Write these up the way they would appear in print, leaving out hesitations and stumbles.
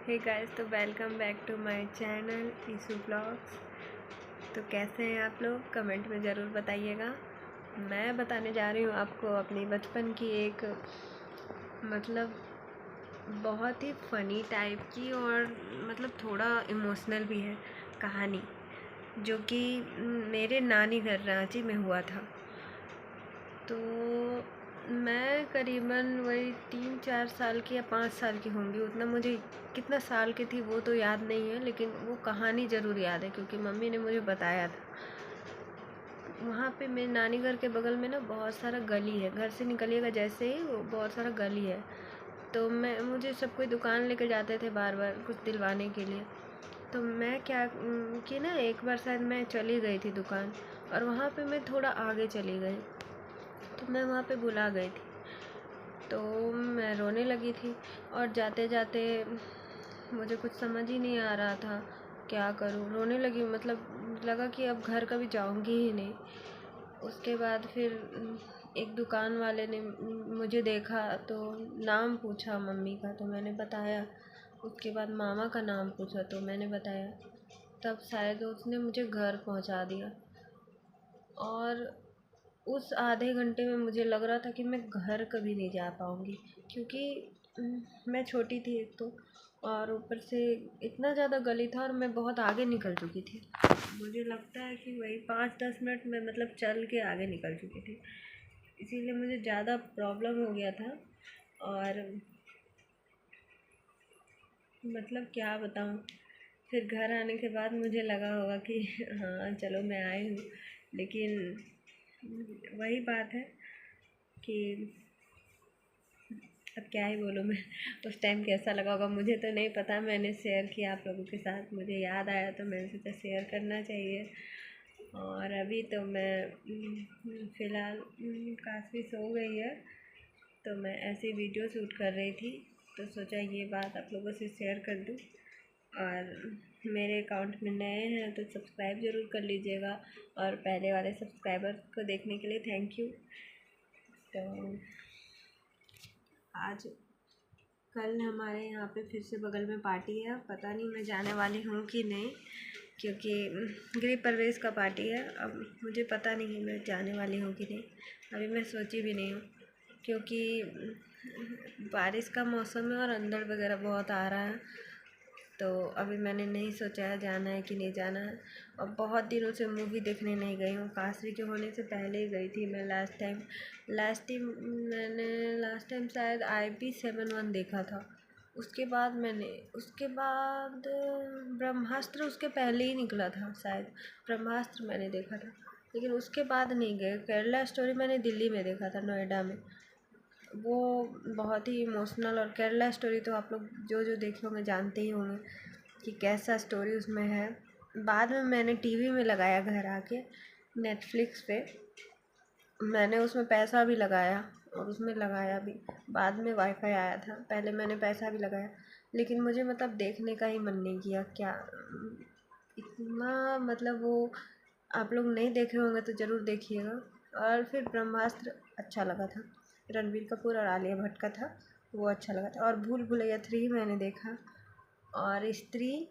हे guys, तो welcome back to my channel Ishu vlogs. तो कैसे हैं आप लोग? कमेंट में ज़रूर बताइएगा। मैं बताने जा रही हूँ आपको अपनी बचपन की एक मतलब बहुत ही फ़नी टाइप की और मतलब थोड़ा इमोशनल भी है कहानी, जो कि मेरे नानी घर रांची में हुआ था। तो मैं करीबन वही 3-4 साल की या 5 साल की होंगी। उतना मुझे कितना साल की थी वो तो याद नहीं है, लेकिन वो कहानी ज़रूर याद है क्योंकि मम्मी ने मुझे बताया था। वहाँ पे मेरे नानी घर के बगल में ना बहुत सारा गली है। घर से निकलिएगा जैसे ही वो बहुत सारा गली है। तो मुझे सब कोई दुकान लेके जाते थे बार बार कुछ दिलवाने के लिए। तो मैं क्या कि ना एक बार शायद मैं चली गई थी दुकान, और वहाँ पे मैं थोड़ा आगे चली गई, तो मैं वहाँ पे भुला गई थी। तो मैं रोने लगी थी और जाते जाते मुझे कुछ समझ ही नहीं आ रहा था क्या करूँ। रोने लगी, मतलब लगा कि अब घर कभी जाऊँगी ही नहीं। उसके बाद फिर एक दुकान वाले ने मुझे देखा तो नाम पूछा मम्मी का, तो मैंने बताया। उसके बाद मामा का नाम पूछा तो मैंने बताया। तब शायद उसने मुझे घर पहुंचा दिया। और उस आधे घंटे में मुझे लग रहा था कि मैं घर कभी नहीं जा पाऊँगी, क्योंकि मैं छोटी थी एक तो, और ऊपर से इतना ज़्यादा गली था और मैं बहुत आगे निकल चुकी थी। मुझे लगता है कि वही 5-10 मिनट में मतलब चल के आगे निकल चुकी थी, इसीलिए मुझे ज़्यादा प्रॉब्लम हो गया था। और मतलब क्या बताऊँ, फिर घर आने के बाद मुझे लगा होगा कि हाँ चलो मैं आई हूँ, लेकिन वही बात है कि अब क्या ही बोलूँ मैं। उस टाइम कैसा लगा होगा मुझे तो नहीं पता। मैंने शेयर किया आप लोगों के साथ, मुझे याद आया तो मैंने सोचा शेयर करना चाहिए। और अभी तो मैं फ़िलहाल काफ़ी सो गई है, तो मैं ऐसे वीडियो शूट कर रही थी, तो सोचा ये बात आप लोगों से शेयर कर दूँ। और मेरे अकाउंट में नए हैं तो सब्सक्राइब ज़रूर कर लीजिएगा, और पहले वाले सब्सक्राइबर को देखने के लिए थैंक यू। तो आज कल हमारे यहाँ पे फिर से बगल में पार्टी है। पता नहीं मैं जाने वाली हूँ कि नहीं, क्योंकि गृह प्रवेश का पार्टी है। अब मुझे पता नहीं मैं जाने वाली हूँ कि नहीं, अभी मैं सोची भी नहीं हूँ, क्योंकि बारिश का मौसम है और अंदर वगैरह बहुत आ रहा है। तो अभी मैंने नहीं सोचा है जाना है कि नहीं जाना है। और बहुत दिनों से मूवी देखने नहीं गई हूँ। काशवी के होने से पहले ही गई थी मैं लास्ट टाइम शायद IP-7 1 देखा था। उसके बाद ब्रह्मास्त्र उसके पहले ही निकला था शायद। ब्रह्मास्त्र मैंने देखा था, लेकिन उसके बाद नहीं गए। केरला स्टोरी मैंने दिल्ली में देखा था, नोएडा में। वो बहुत ही इमोशनल, और केरला स्टोरी तो आप लोग जो जो देखे होंगे जानते ही होंगे कि कैसा स्टोरी उसमें है। बाद में मैंने टीवी में लगाया घर आके, नेटफ्लिक्स पे। मैंने उसमें पैसा भी लगाया और उसमें लगाया भी। बाद में वाईफाई आया था, पहले मैंने पैसा भी लगाया, लेकिन मुझे मतलब देखने का ही मन नहीं किया। क्या इतना मतलब वो आप लोग नहीं देखे होंगे तो ज़रूर देखिएगा। और फिर ब्रह्मास्त्र अच्छा लगा था, रणबीर कपूर और आलिया भट्ट का था, वो अच्छा लगा था। और भूल भुलैया 3 मैंने देखा, और स्त्री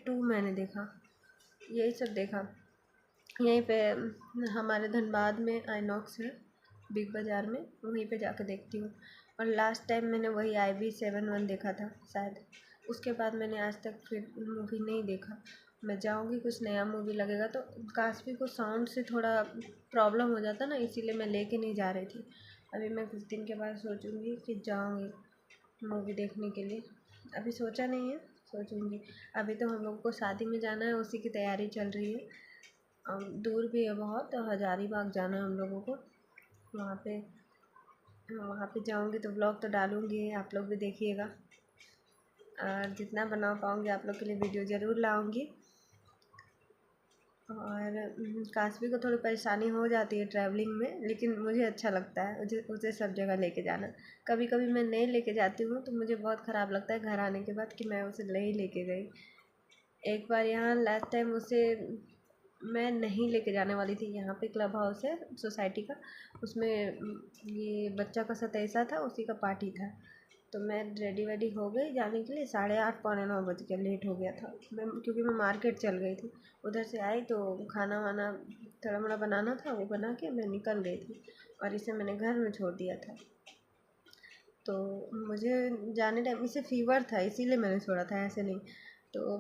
2 मैंने देखा। यही सब देखा। यहीं पे हमारे धनबाद में आइनॉक्स है, बिग बाज़ार में, वहीं पे जाकर देखती हूँ। और लास्ट टाइम मैंने वही IP-7 1 देखा था शायद। उसके बाद मैंने आज तक फिर मूवी नहीं देखा। मैं जाऊँगी, कुछ नया मूवी लगेगा तो। काशवी को साउंड से थोड़ा प्रॉब्लम हो जाता ना, इसीलिए मैं लेके नहीं जा रही थी। अभी मैं कुछ दिन के बाद सोचूँगी कि जाऊँगी मूवी देखने के लिए। अभी सोचा नहीं है, सोचूँगी। अभी तो हम लोगों को शादी में जाना है, उसी की तैयारी चल रही है। दूर भी है बहुत, तो हज़ारीबाग जाना है हम लोगों को। वहाँ पे जाऊँगी तो ब्लॉग तो डालूँगी, आप लोग भी देखिएगा। और जितना बना पाऊँगी आप लोग के लिए वीडियो ज़रूर लाऊँगी। और काशवी को थोड़ी परेशानी हो जाती है ट्रैवलिंग में, लेकिन मुझे अच्छा लगता है उसे सब जगह लेके जाना। कभी कभी मैं नहीं लेके जाती हूँ तो मुझे बहुत ख़राब लगता है घर आने के बाद कि मैं उसे नहीं लेके गई। एक बार यहाँ लास्ट टाइम उसे मैं नहीं लेके जाने वाली थी। यहाँ पे क्लब हाउस है सोसाइटी का, उसमें ये बच्चा का 27वां था, उसी का पार्टी था। तो मैं रेडी वेडी हो गई जाने के लिए। 8:30 पौने 9 बज गया, लेट हो गया था मैं, क्योंकि मैं मार्केट चल गई थी। उधर से आई तो खाना वाना थोड़ा मोड़ा बनाना था, वो बना के मैं निकल गई थी और इसे मैंने घर में छोड़ दिया था। तो मुझे जाने टाइम इसे फ़ीवर था, इसीलिए मैंने छोड़ा था, ऐसे नहीं। तो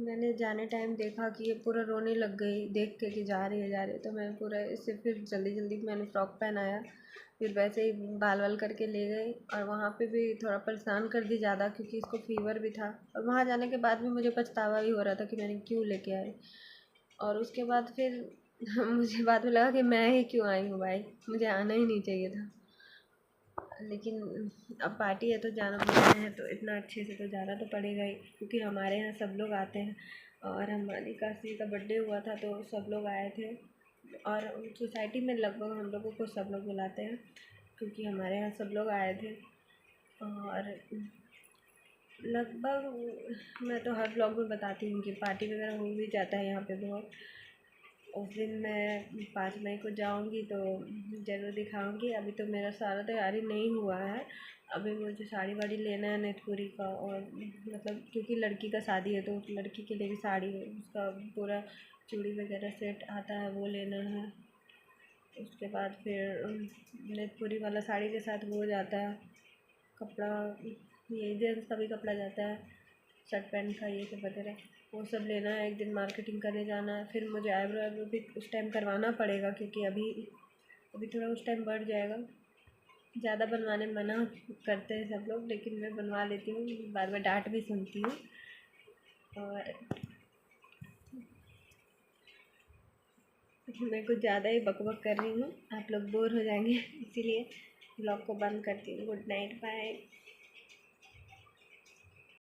मैंने जाने टाइम देखा कि ये पूरा रोने लग गई देख के कि जा रही है, तो मैं पूरा इसे फिर जल्दी जल्दी मैंने फ़्रॉक पहनाया, फिर वैसे ही बाल वाल करके ले गई। और वहाँ पे भी थोड़ा परेशान कर दी ज़्यादा, क्योंकि इसको फ़ीवर भी था और वहाँ जाने के बाद भी मुझे पछतावा भी हो रहा था कि मैंने क्यों लेके आई। और उसके बाद फिर मुझे बाद में लगा कि मैं ही क्यों आई हूँ भाई, मुझे आना ही नहीं चाहिए था। लेकिन अब पार्टी है तो जाना पड़ना है, तो इतना अच्छे से तो जाना तो पड़ेगा ही, क्योंकि हमारे यहाँ सब लोग आते हैं। और हमारी काशी का बर्थडे हुआ था तो सब लोग आए थे, और सोसाइटी में लगभग हम लोगों को सब लोग बुलाते हैं, क्योंकि हमारे यहाँ सब लोग आए थे। और लगभग मैं तो हर ब्लॉग में बताती हूँ कि पार्टी वगैरह हो भी जाता है यहाँ पे बहुत। उस दिन मैं 5 मई को जाऊँगी तो ज़रूर दिखाऊँगी। अभी तो मेरा सारा तैयारी नहीं हुआ है, अभी मुझे साड़ी वाड़ी लेना है नेटपुरी का, और मतलब क्योंकि लड़की का शादी है तो लड़की के लिए भी साड़ी, उसका पूरा चूड़ी वगैरह सेट आता है वो लेना है। उसके बाद फिर नेटपुरी वाला साड़ी के साथ वो जाता है कपड़ा, ये जेंट्स का भी कपड़ा जाता है, शर्ट पैंट का ये सब वगैरह, वो सब लेना है। एक दिन मार्केटिंग करने जाना है, फिर मुझे आईब्रो भी उस टाइम करवाना पड़ेगा, क्योंकि अभी थोड़ा उस टाइम बढ़ जाएगा। ज़्यादा बनवाने में मना करते हैं सब लोग, लेकिन मैं बनवा लेती हूँ, बाद में डांट भी सुनती हूँ। और मैं कुछ ज़्यादा ही बकबक कर रही हूँ, आप लोग बोर हो जाएंगे, इसीलिए ब्लॉग को बंद करती हूँ। Good night, bye.